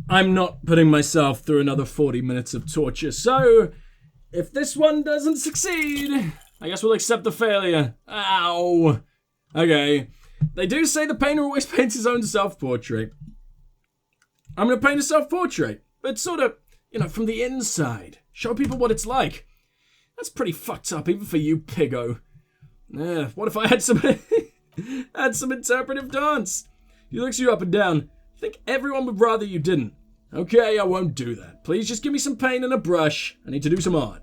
I'm not putting myself through another 40 minutes of torture, so if this one doesn't succeed, I guess we'll accept the failure. Ow. Okay. They do say the painter always paints his own self-portrait. I'm gonna paint a self-portrait, but sort of, from the inside. Show people what it's like. That's pretty fucked up, even for you, piggo. What if I had some interpretive dance? He looks you up and down. I think everyone would rather you didn't. Okay, I won't do that. Please just give me some paint and a brush. I need to do some art.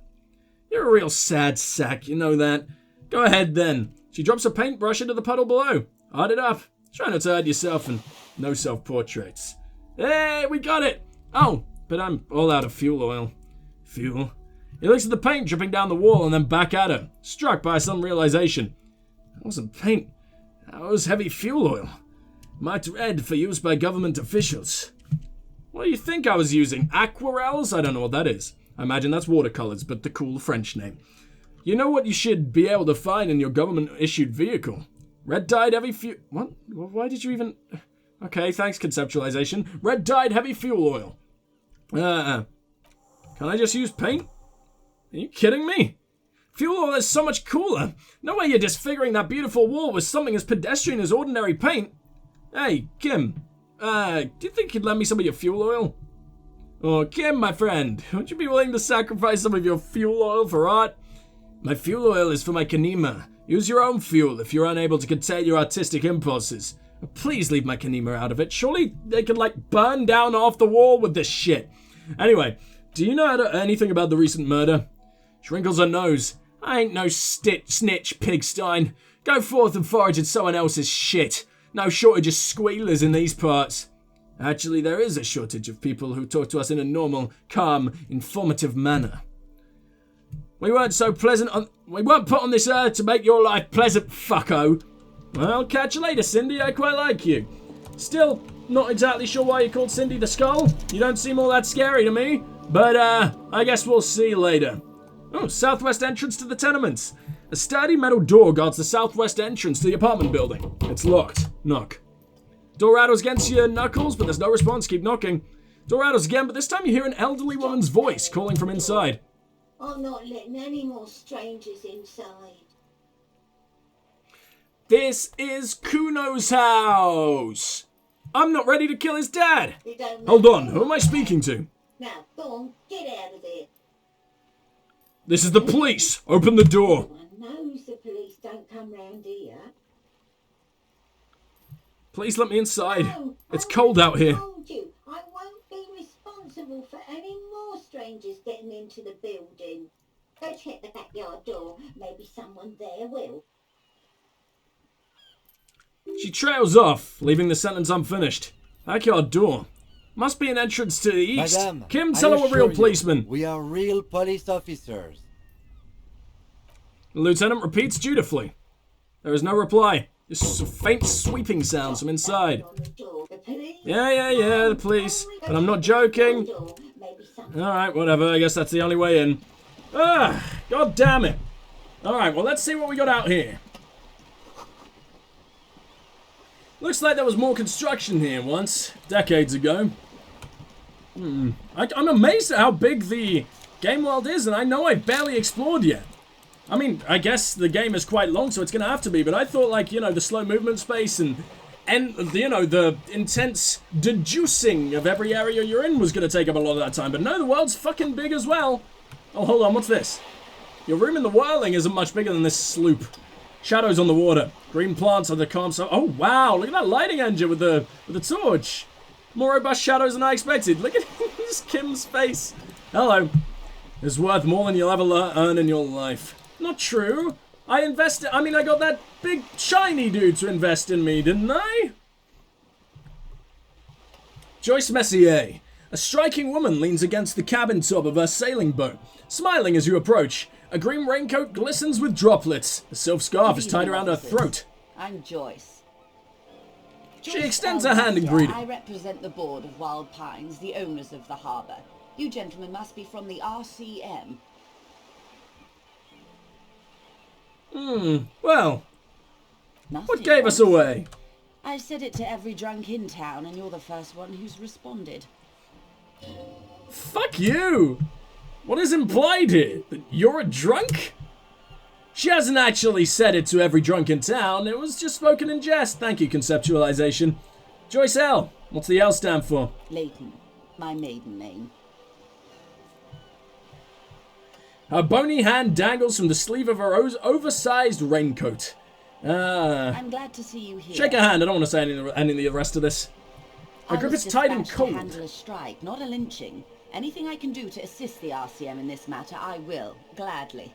You're a real sad sack, you know that. Go ahead then. She drops a paintbrush into the puddle below. Art it up. Try not to hurt yourself and no self-portraits. Hey, we got it! Oh, but I'm all out of fuel oil. Fuel? He looks at the paint dripping down the wall and then back at her, struck by some realization. That wasn't paint. That was heavy fuel oil. Marked red for use by government officials. What do you think I was using? Aquarels? I don't know what that is. I imagine that's watercolors, but the cool French name. You know what you should be able to find in your government-issued vehicle? Red-dyed heavy fuel... What? Why did you even... Okay, thanks, conceptualization. Red-dyed heavy fuel oil. Can I just use paint? Are you kidding me? Fuel oil is so much cooler. No way you're disfiguring that beautiful wall with something as pedestrian as ordinary paint. Hey, Kim. Do you think you'd lend me some of your fuel oil? Oh, Kim, my friend. Would you be willing to sacrifice some of your fuel oil for art? My fuel oil is for my kanima. Use your own fuel if you're unable to contain your artistic impulses. Please leave my kanima out of it. Surely they could, burn down off the wall with this shit. Anyway, do you know anything about the recent murder? She wrinkles her nose. I ain't no snitch, Pigstein. Go forth and forage in someone else's shit. No shortage of squealers in these parts. Actually, there is a shortage of people who talk to us in a normal, calm, informative manner. We weren't put on this earth to make your life pleasant, fucko. Well, catch you later, Cindy. I quite like you. Still, not exactly sure why you called Cindy the Skull. You don't seem all that scary to me. But, I guess we'll see later. Oh, southwest entrance to the tenements. A sturdy metal door guards the southwest entrance to the apartment building. It's locked. Knock. Door rattles against your knuckles, but there's no response. Keep knocking. Door rattles again, but this time you hear an elderly woman's voice calling from inside. I'm not letting any more strangers inside. This is Kuno's house. I'm not ready to kill his dad. Hold on, who am I speaking to? Now, go on, get out of there. This is the police. Open the door. Everyone knows the police don't come round here. Please let me inside. No, it's cold out here. I told you, I won't be responsible for any more strangers getting into the building. Go check the backyard door. Maybe someone there will. She trails off, leaving the sentence unfinished. Backyard door. Must be an entrance to the east. Madame, Kim, tell her we're real policemen. We are real police officers. The lieutenant repeats dutifully. There is no reply. Just faint sweeping sounds from inside. Yeah, the police. But I'm not joking. Alright, whatever. I guess that's the only way in. God damn it. Alright, well, let's see what we got out here. Looks like there was more construction here once, decades ago. I'm amazed at how big the game world is, and I know I've barely explored yet. I mean, I guess the game is quite long, so it's gonna have to be, but I thought, the slow movement space and the intense deducing of every area you're in was gonna take up a lot of that time, but no, the world's fucking big as well. Oh, hold on, what's this? Your room in the whirling isn't much bigger than this sloop. Shadows on the water. Green plants on the calm sun. Oh, wow. Look at that lighting engine with the torch. More robust shadows than I expected. Look at Kim's face. Hello. It's worth more than you'll ever earn in your life. Not true. I got that big shiny dude to invest in me, didn't I? Joyce Messier. A striking woman leans against the cabin top of her sailing boat, smiling as you approach. A green raincoat glistens with droplets. A silk scarf is tied around her throat. I'm Joyce. She extends her hand in greeting. I represent the board of Wild Pines, the owners of the harbour. You gentlemen must be from the RCM. Well, what gave us away? I've said it to every drunk in town, and you're the first one who's responded. Fuck you! What is implied here? That you're a drunk? She hasn't actually said it to every drunk in town. It was just spoken in jest. Thank you, conceptualization. Joyce L. What's the L stand for? Leighton, my maiden name. Her bony hand dangles from the sleeve of her oversized raincoat. I'm glad to see you here. Shake a hand. I don't want to say any of the rest of this. Her grip is tight and cold. To handle a strike, not a lynching. Anything I can do to assist the RCM in this matter, I will, gladly.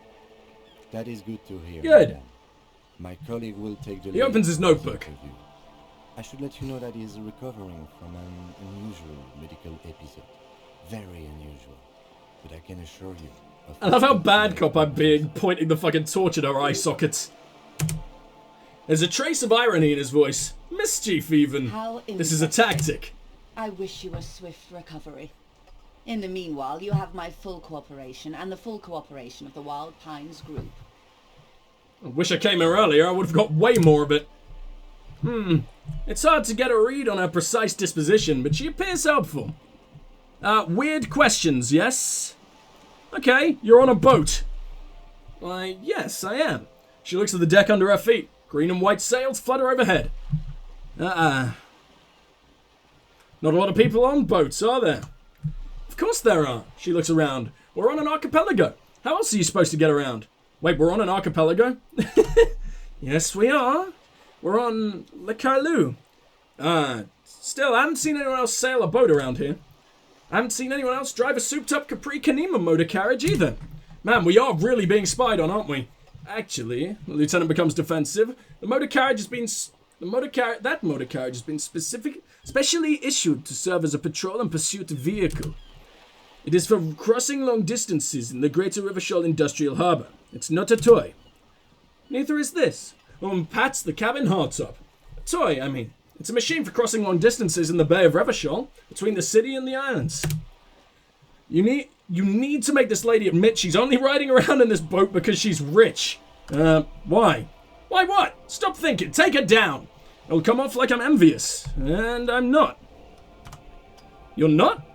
That is good to hear. Good. Madam. My colleague will take the He opens his notebook. interview. I should let you know that he is recovering from an unusual medical episode. Very unusual. But I can assure you. I love how bad cop I'm being, pointing the fucking torch at her eye sockets. There's a trace of irony in his voice. Mischief, even. How This is a tactic. I wish you a swift recovery. In the meanwhile, you have my full cooperation and the full cooperation of the Wild Pines group. I wish I came here earlier. I would have got way more of it. It's hard to get a read on her precise disposition, but she appears helpful. Weird questions, yes? Okay, you're on a boat. Why, yes, I am. She looks at the deck under her feet. Green and white sails flutter overhead. Not a lot of people on boats, are there? Of course there are. She looks around. We're on an archipelago. How else are you supposed to get around? Wait, we're on an archipelago? Yes, we are. We're on Le Carlou. Still, I haven't seen anyone else sail a boat around here. I haven't seen anyone else drive a souped-up Capri Kanema motor carriage either. Man, we are really being spied on, aren't we? Actually, the lieutenant becomes defensive. That motor carriage has been specially issued to serve as a patrol and pursuit vehicle. It is for crossing long distances in the Greater Rivershoal Industrial Harbour. It's not a toy. Neither is this. Pats the cabin hardtop. A toy, I mean. It's a machine for crossing long distances in the Bay of Revershoal, between the city and the islands. You need to make this lady admit she's only riding around in this boat because she's rich. Why? Why what? Stop thinking. Take her down. It'll come off like I'm envious. And I'm not. You're not?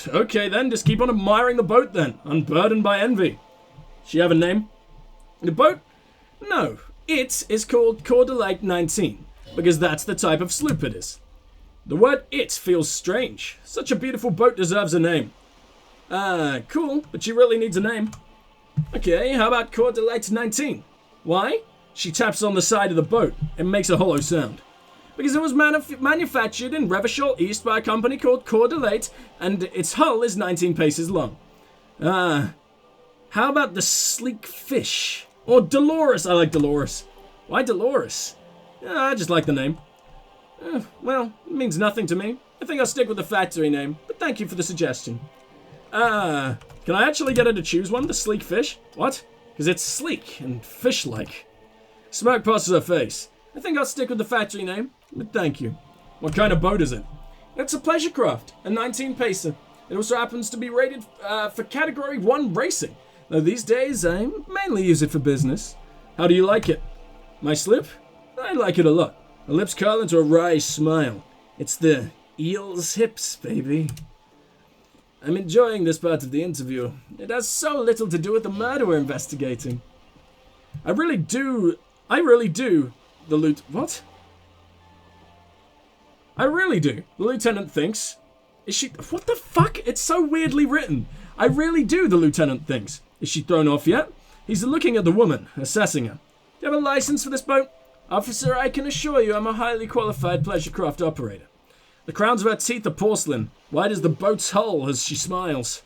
Okay then, just keep on admiring the boat then, unburdened by envy. She have a name? The boat? No. It is called Coeur d'Alene 19, because that's the type of sloop it is. The word it feels strange. Such a beautiful boat deserves a name. Cool, but she really needs a name. Okay, how about Coeur d'Alene 19? Why? She taps on the side of the boat and makes a hollow sound. Because it was manufactured in Revershoal East by a company called Coeur d'Alene, and its hull is 19 paces long. How about the Sleek Fish? Or Dolores. I like Dolores. Why Dolores? I just like the name. Well, it means nothing to me. I think I'll stick with the factory name, but thank you for the suggestion. Can I actually get her to choose one? The Sleek Fish? What? Because it's sleek and fish-like. Smirk passes her face. I think I'll stick with the factory name, but thank you. What kind of boat is it? It's a pleasure craft, a 19-pacer. It also happens to be rated for Category 1 racing, though these days I mainly use it for business. How do you like it? My slip? I like it a lot. Her lips curl into a wry smile. It's the eel's hips, baby. I'm enjoying this part of the interview. It has so little to do with the murder we're investigating. I really do. What? I really do. The lieutenant thinks. Is she... What the fuck? It's so weirdly written. I really do, the lieutenant thinks. Is she thrown off yet? He's looking at the woman, assessing her. Do you have a license for this boat? Officer, I can assure you I'm a highly qualified pleasure craft operator. The crowns of her teeth are porcelain, wide as the boat's hull as she smiles.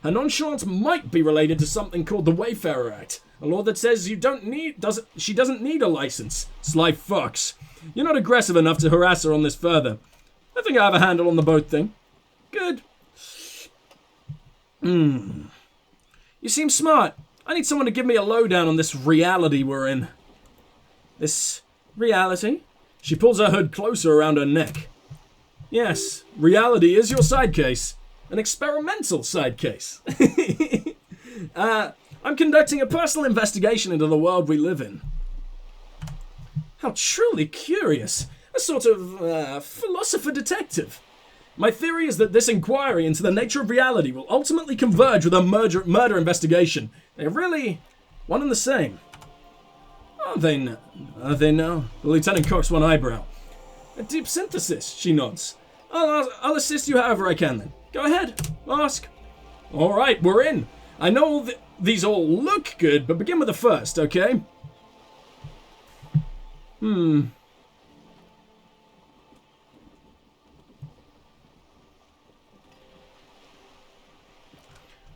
Her nonchalance might be related to something called the Wayfarer Act, a law that says she doesn't need a license. Sly fucks. You're not aggressive enough to harass her on this further. I think I have a handle on the boat thing. Good. You seem smart. I need someone to give me a lowdown on this reality we're in. This reality? She pulls her hood closer around her neck. Yes, reality is your side case. An experimental side case. I'm conducting a personal investigation into the world we live in. How truly curious. A sort of philosopher detective. My theory is that this inquiry into the nature of reality will ultimately converge with a murder investigation. They're really one and the same. Are they now? The lieutenant cocks one eyebrow. A deep synthesis, she nods. I'll assist you however I can then. Go ahead, ask. Alright, we're in. I know these all look good, but begin with the first, okay?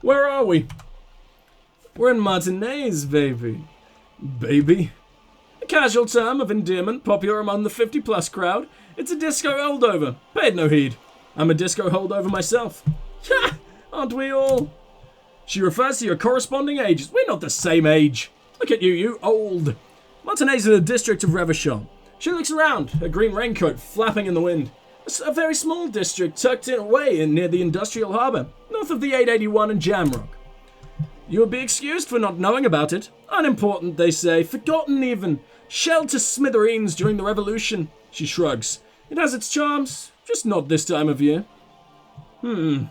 Where are we? We're in Martinez, baby. Baby? A casual term of endearment popular among the 50-plus crowd. It's a disco holdover. Paid no heed. I'm a disco holdover myself. Ha! Aren't we all? She refers to your corresponding ages. We're not the same age. Look at you old. Martinez is a district of Revachol. She looks around, her green raincoat flapping in the wind. A very small district tucked away in near the industrial harbour, north of the 881 and Jamrock. You will be excused for not knowing about it. Unimportant, they say. Forgotten even. Shelled to smithereens during the revolution. She shrugs. It has its charms, just not this time of year. Tell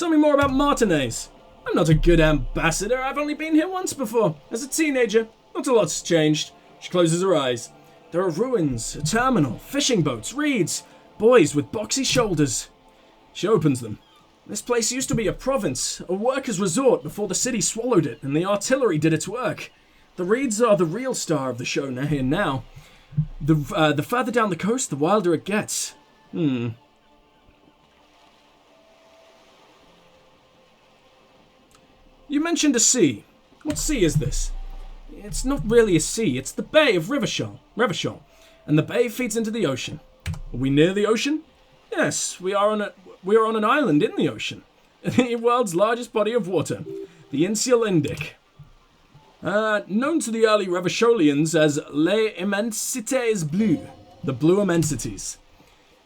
me more about Martinez. I'm not a good ambassador. I've only been here once before, as a teenager. Not a lot's changed. She closes her eyes. There are ruins, a terminal, fishing boats, reeds, boys with boxy shoulders. She opens them. This place used to be a province, a workers' resort before the city swallowed it and the artillery did its work. The reeds are the real star of the show now. The further down the coast, the wilder it gets. You mentioned a sea. What sea is this? It's not really a sea, it's the Bay of Revachol, and the bay feeds into the ocean. Are we near the ocean? Yes, we are on an island in the ocean, the world's largest body of water, the Insula Indic. Known to the early Revacholians as Les Immensités Bleues, the blue immensities.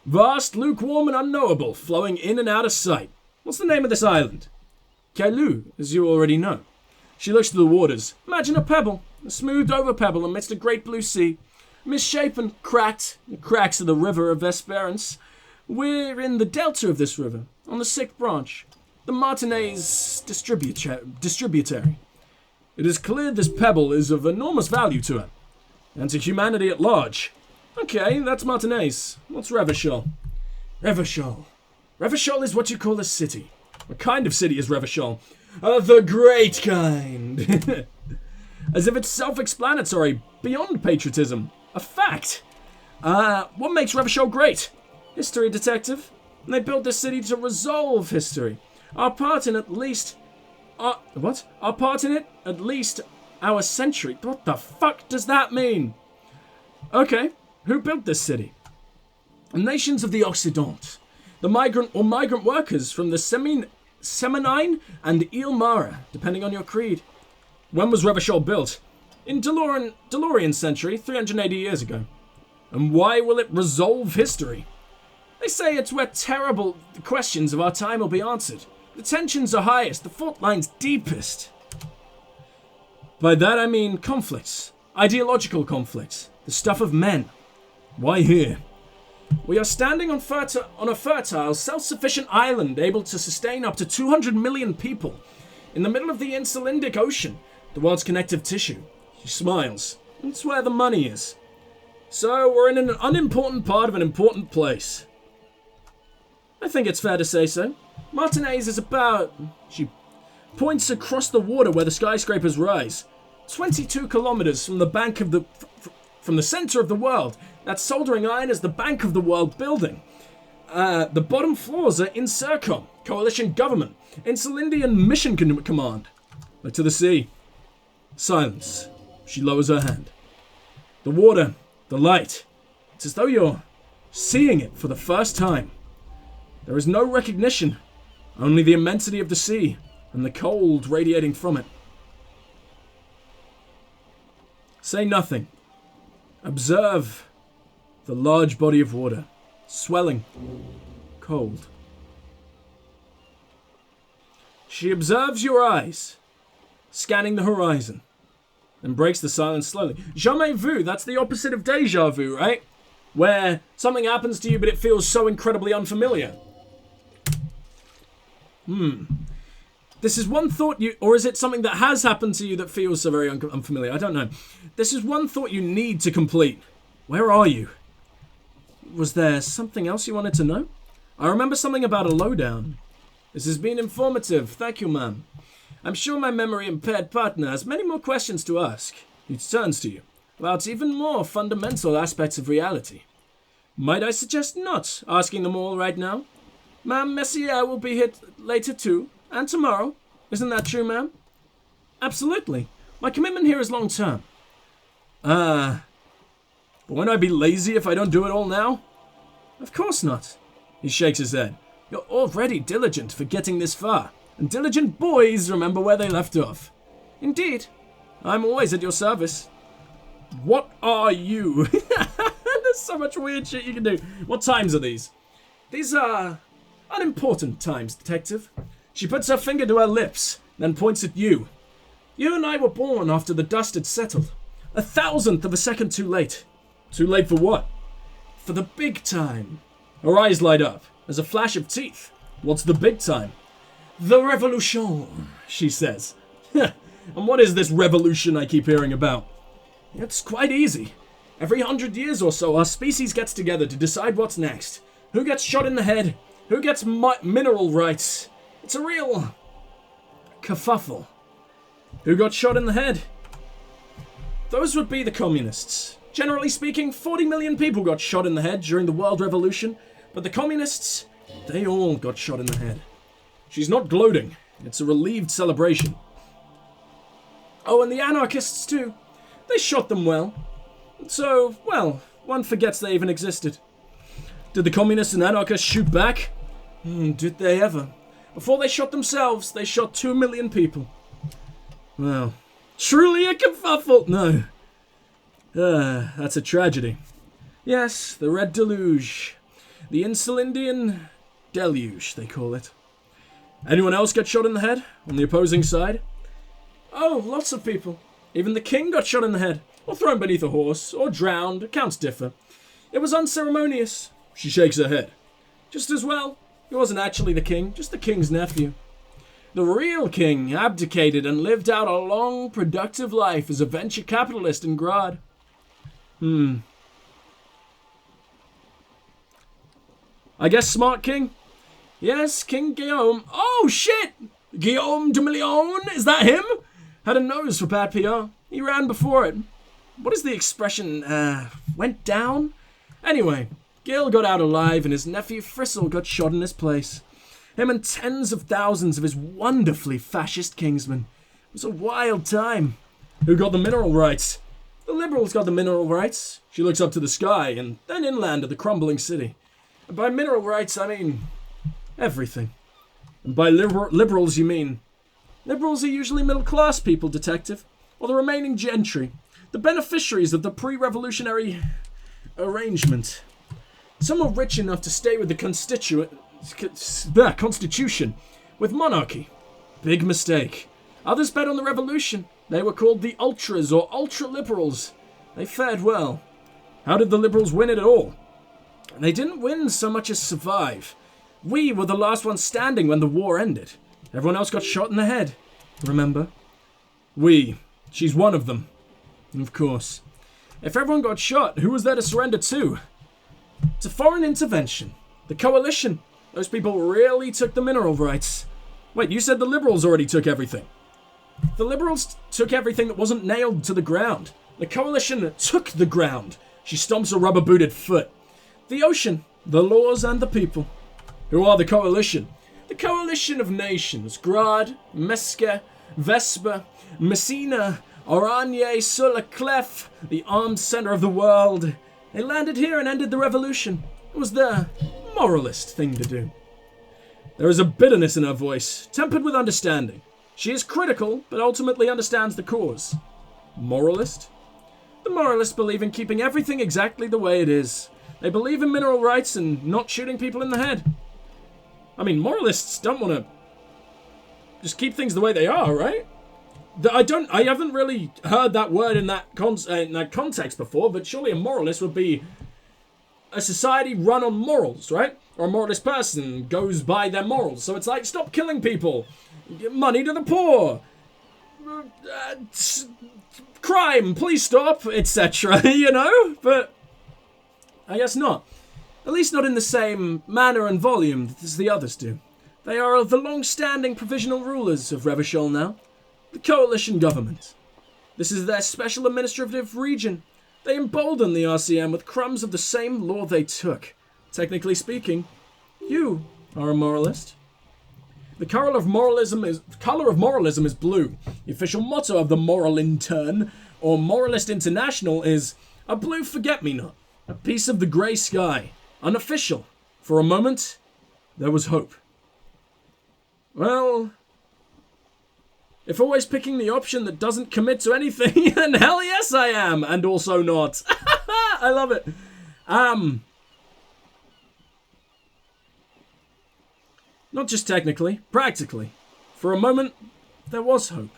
Vast, lukewarm, and unknowable, flowing in and out of sight. What's the name of this island? Caillou, as you already know. She looks to the waters. Imagine a pebble, a smoothed-over pebble amidst a great blue sea. Misshapen, cracked, the cracks of the river of Esperance. We're in the delta of this river, on the 6th branch, the Martinez distributary. It is clear this pebble is of enormous value to her, and to humanity at large. Okay, that's Martinez. What's Revachol? Revachol is what you call a city. What kind of city is Revachol? The great kind. As if it's self-explanatory, beyond patriotism. A fact. What makes Revachol great? History, detective. They built this city to resolve history. Our part in it, at least our century. What the fuck does that mean? Okay, who built this city? The nations of the Occident. The migrant workers from the Seminine and Ilmara, depending on your creed. When was Revachol built? In DeLorean century, 380 years ago. And why will it resolve history? They say it's where terrible questions of our time will be answered. The tensions are highest, the fault lines deepest. By that I mean conflicts, ideological conflicts, the stuff of men. Why here? We are standing on a fertile, self-sufficient island able to sustain up to 200 million people in the middle of the Insulindic Ocean, the world's connective tissue. She smiles. It's where the money is. So we're in an unimportant part of an important place. I think it's fair to say so. Martinez is about... She points across the water where the skyscrapers rise. 22 kilometers from the bank of the... From the center of the world. That soldering iron is the bank of the world building. The bottom floors are Incircom, coalition government, Insulindian mission command. Look to the sea. Silence. She lowers her hand. The water, the light. It's as though you're seeing it for the first time. There is no recognition, only the immensity of the sea and the cold radiating from it. Say nothing. Observe the large body of water, swelling, cold. She observes your eyes, scanning the horizon, then breaks the silence slowly. Jamais vu, that's the opposite of déjà vu, right? Where something happens to you, but it feels so incredibly unfamiliar. This is one thought you... Or is it something that has happened to you that feels so very unfamiliar? I don't know. This is one thought you need to complete. Where are you? Was there something else you wanted to know? I remember something about a lowdown. This has been informative. Thank you, ma'am. I'm sure my memory-impaired partner has many more questions to ask. He turns to you about even more fundamental aspects of reality. Might I suggest not asking them all right now? Ma'am, Messier will be here later too, and tomorrow. Isn't that true, ma'am? Absolutely. My commitment here is long-term. But won't I be lazy if I don't do it all now? Of course not. He shakes his head. You're already diligent for getting this far, and diligent boys remember where they left off. Indeed. I'm always at your service. What are you? There's so much weird shit you can do. What times are these? These are unimportant times, detective. She puts her finger to her lips, then points at you. You and I were born after the dust had settled. 1,000th of a second too late. Too late for what? For the big time. Her eyes light up. There's a flash of teeth. What's the big time? The revolution, she says. And what is this revolution I keep hearing about? It's quite easy. Every 100 years or so, our species gets together to decide what's next. Who gets shot in the head? Who gets mineral rights? It's a real kerfuffle. Who got shot in the head? Those would be the communists. Generally speaking, 40 million people got shot in the head during the World Revolution, but the communists, they all got shot in the head. She's not gloating. It's a relieved celebration. Oh, and the anarchists too. They shot them well. So, well, one forgets they even existed. Did the communists and anarchists shoot back? Did they ever? Before they shot themselves, they shot 2 million people. Well, truly a kerfuffle. No. That's a tragedy. Yes, the Red Deluge. The Insulindian Deluge, they call it. Anyone else get shot in the head on the opposing side? Oh, lots of people. Even the king got shot in the head, or thrown beneath a horse, or drowned. Accounts differ. It was unceremonious. She shakes her head. Just as well. He wasn't actually the king, just the king's nephew. The real king abdicated and lived out a long, productive life as a venture capitalist in Grad. I guess smart king? Yes, King Guillaume. Oh, shit! Guillaume de Million? Is that him? Had a nose for bad PR. He ran before it. What is the expression? Went down? Anyway, Gil got out alive and his nephew Fristle got shot in his place. Him and tens of thousands of his wonderfully fascist kingsmen. It was a wild time. Who got the mineral rights? The liberals got the mineral rights. She looks up to the sky and then inland at the crumbling city. And by mineral rights, I mean everything. And by liberals, you mean... Liberals are usually middle-class people, detective. Or the remaining gentry. The beneficiaries of the pre-revolutionary arrangement. Some were rich enough to stay with the Constitution. With monarchy. Big mistake. Others bet on the revolution. They were called the Ultras or Ultra-Liberals. They fared well. How did the Liberals win it at all? They didn't win so much as survive. We were the last ones standing when the war ended. Everyone else got shot in the head. Remember? We. She's one of them. Of course. If everyone got shot, who was there to surrender to? To foreign intervention. The coalition. Those people really took the mineral rights. Wait, you said the liberals already took everything. The liberals took everything that wasn't nailed to the ground. The coalition took the ground. She stomps a rubber-booted foot. The ocean, the laws, and the people. Who are the coalition? The coalition of nations. Grad, Mesca, Vespa, Messina, Oranje, Sulla Clef, the armed center of the world. They landed here and ended the revolution. It was the moralist thing to do. There is a bitterness in her voice, tempered with understanding. She is critical, but ultimately understands the cause. Moralist? The moralists believe in keeping everything exactly the way it is. They believe in mineral rights and not shooting people in the head. I mean, moralists don't want to just keep things the way they are, right? I haven't really heard that word in that context before, but surely a moralist would be a society run on morals, right? Or a moralist person goes by their morals. So it's like, stop killing people, give money to the poor, crime, please stop, etc. You know? But I guess not. At least not in the same manner and volume as the others do. They are the long-standing provisional rulers of Revachol now. The coalition government. This is their special administrative region. They embolden the RCM with crumbs of the same law they took. Technically speaking, you are a moralist. The color of moralism is blue. The official motto of the Moral Intern, or Moralist International, is a blue forget-me-not, a piece of the grey sky. Unofficial. For a moment, there was hope. Well, if always picking the option that doesn't commit to anything, then hell yes I am, and also not. I love it. Not just technically, practically. For a moment, there was hope.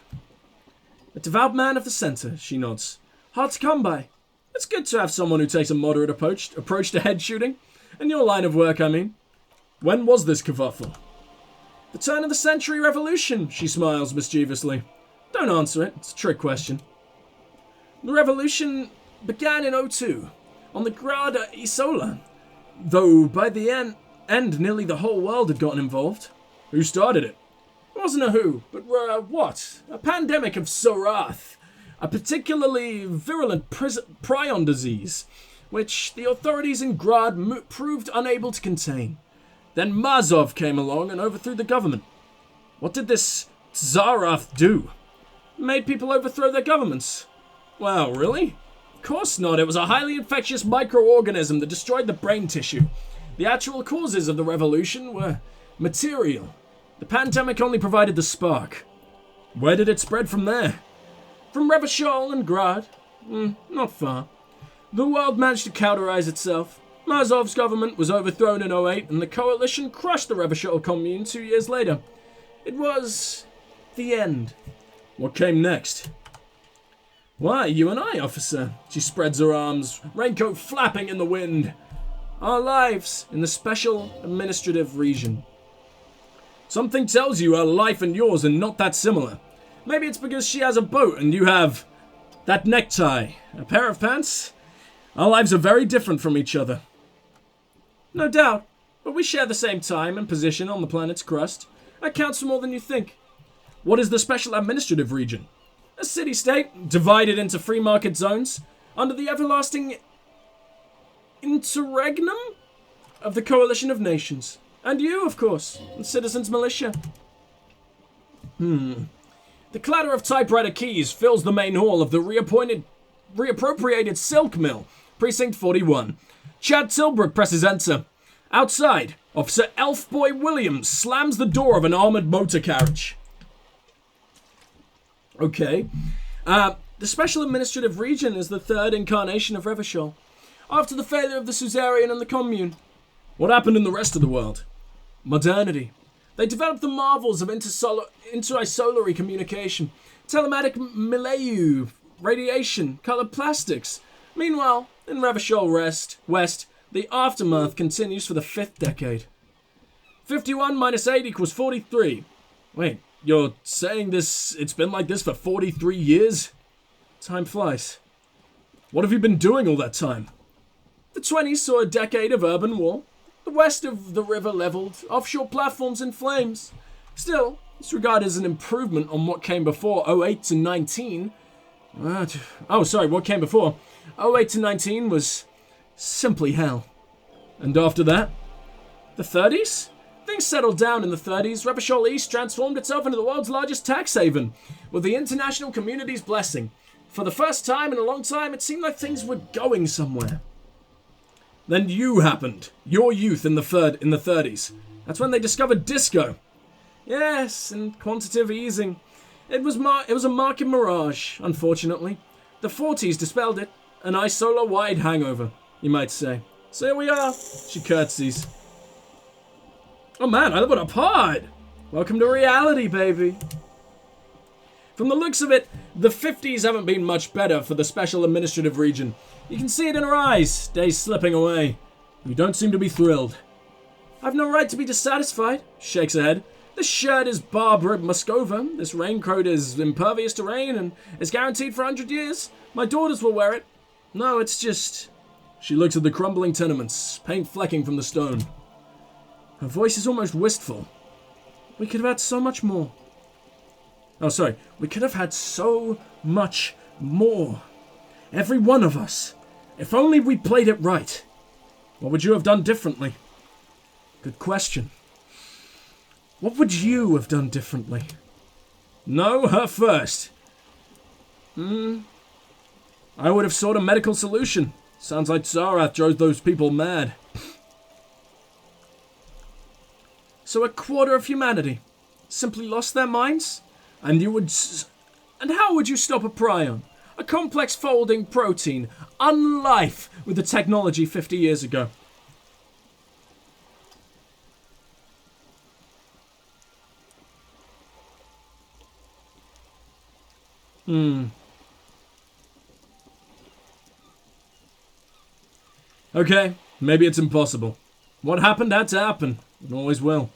A devout man of the centre, she nods. Hard to come by. It's good to have someone who takes a moderate approach to head shooting. In your line of work, I mean. When was this kerfuffle? The turn of the century revolution, she smiles mischievously. Don't answer it, it's a trick question. The revolution began in 02, on the Grada Isola, though by the end nearly the whole world had gotten involved. Who started it? It wasn't a who, but what? A pandemic of Sorath, a particularly virulent prion disease, which the authorities in Grad proved unable to contain. Then Mazov came along and overthrew the government. What did this Tsarath do? Made people overthrow their governments. Well, really? Of course not. It was a highly infectious microorganism that destroyed the brain tissue. The actual causes of the revolution were material. The pandemic only provided the spark. Where did it spread from there? From Revachol and Grad? Not far. The world managed to cauterize itself. Mazov's government was overthrown in 08, and the coalition crushed the Revachol commune 2 years later. It was the end. What came next? Why, you and I, officer. She spreads her arms, raincoat flapping in the wind. Our lives in the special administrative region. Something tells you her life and yours are not that similar. Maybe it's because she has a boat and you have that necktie, a pair of pants. Our lives are very different from each other. No doubt, but we share the same time and position on the planet's crust. That counts for more than you think. What is the special administrative region? A city-state, divided into free market zones, under the everlasting interregnum of the Coalition of Nations. And you, of course, and Citizens Militia. The clatter of typewriter keys fills the main hall of the reappropriated Silk Mill, Precinct 41. Chad Tilbrook presses enter. Outside, Officer Elfboy Williams slams the door of an armoured motor carriage. Okay. The Special Administrative Region is the third incarnation of Revachol, after the failure of the Suzerain and the Commune. What happened in the rest of the world? Modernity. They developed the marvels of interisolary communication, telematic milieu, radiation, colored plastics. Meanwhile, in Revachol West, the aftermath continues for the 5th decade. 51 minus 8 equals 43. Wait, you're saying it's been like this for 43 years? Time flies. What have you been doing all that time? The 20s saw a decade of urban war. The west of the river leveled, offshore platforms in flames. Still, it's regarded as an improvement on what came before 08 to 19. What came before? 08 to 19 was simply hell. And after that? The 30s? Things settled down in the 30s. Revachol East transformed itself into the world's largest tax haven, with the international community's blessing. For the first time in a long time, it seemed like things were going somewhere. Then you happened. Your youth in the 30s. That's when they discovered disco. Yes, and quantitative easing. It was a market mirage, unfortunately. The 40s dispelled it. An Isola-wide hangover, you might say. So here we are. She curtsies. Oh man, I live on a pod! Welcome to reality, baby. From the looks of it, the 50s haven't been much better for the Special Administrative Region. You can see it in her eyes, days slipping away. You don't seem to be thrilled. I've no right to be dissatisfied, shakes her head. This shirt is Barbara Moscova. This raincoat is impervious to rain and is guaranteed for 100 years. My daughters will wear it. No, it's just... She looks at the crumbling tenements, paint flecking from the stone. Her voice is almost wistful. We could have had so much more. Oh, sorry. We could have had so much more. Every one of us. If only we played it right. What would you have done differently? Good question. What would you have done differently? No, her first. I would have sought a medical solution. Sounds like Zarath drove those people mad. So a quarter of humanity simply lost their minds? And you would... And how would you stop a prion? A complex folding protein, unlife with the technology 50 years ago. Okay, maybe it's impossible. What happened had to happen. It always will.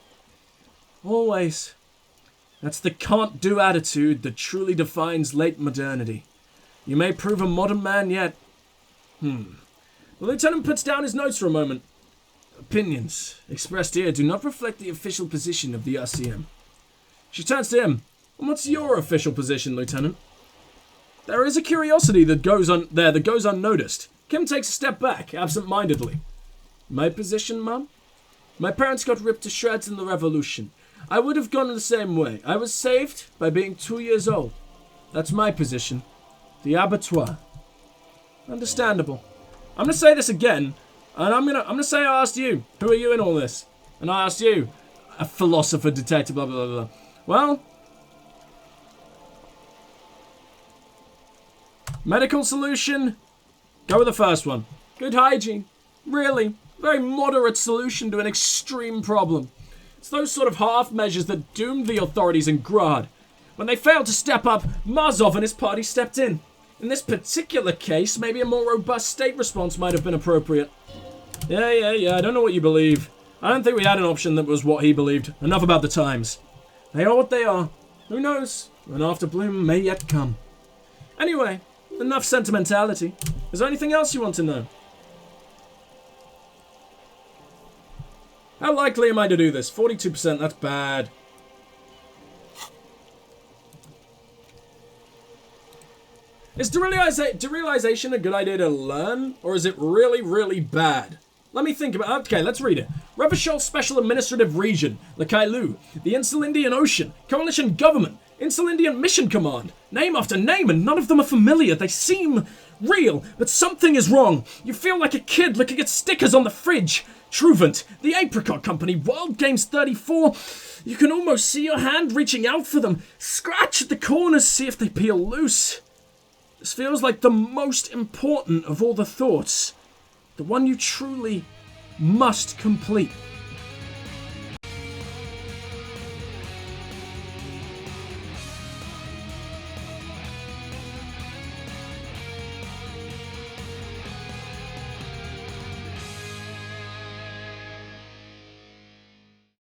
Always. That's the can't-do attitude that truly defines late modernity. You may prove a modern man yet. The lieutenant puts down his notes for a moment. Opinions expressed here do not reflect the official position of the RCM. She turns to him. And what's your official position, Lieutenant? There is a curiosity that goes unnoticed. Kim takes a step back, absent-mindedly. My position, Mum? My parents got ripped to shreds in the revolution. I would have gone the same way. I was saved by being 2 years old. That's my position. The abattoir. Understandable. I'm gonna say this again, and I'm gonna say I asked you. Who are you in all this? And I asked you, a philosopher, detective, blah blah blah blah. Well, medical solution. Go with the first one. Good hygiene. Really, very moderate solution to an extreme problem. It's those sort of half measures that doomed the authorities in Grad. When they failed to step up, Mazov and his party stepped in. In this particular case, maybe a more robust state response might have been appropriate. Yeah, I don't know what you believe. I don't think we had an option that was what he believed. Enough about the times. They are what they are. Who knows? An after bloom may yet come. Anyway, enough sentimentality. Is there anything else you want to know? How likely am I to do this? 42%, that's bad. Is derealization a good idea to learn? Or is it really, really bad? Let me think about... Okay, let's read it. Revachol Special Administrative Region, the Kailu, the Insul Indian Ocean, Coalition Government, Insul Indian Mission Command. Name after name, and none of them are familiar. They seem real, but something is wrong. You feel like a kid looking at stickers on the fridge. Truvant, the Apricot Company, World Games 34. You can almost see your hand reaching out for them. Scratch at the corners, see if they peel loose. This feels like the most important of all the thoughts. The one you truly must complete.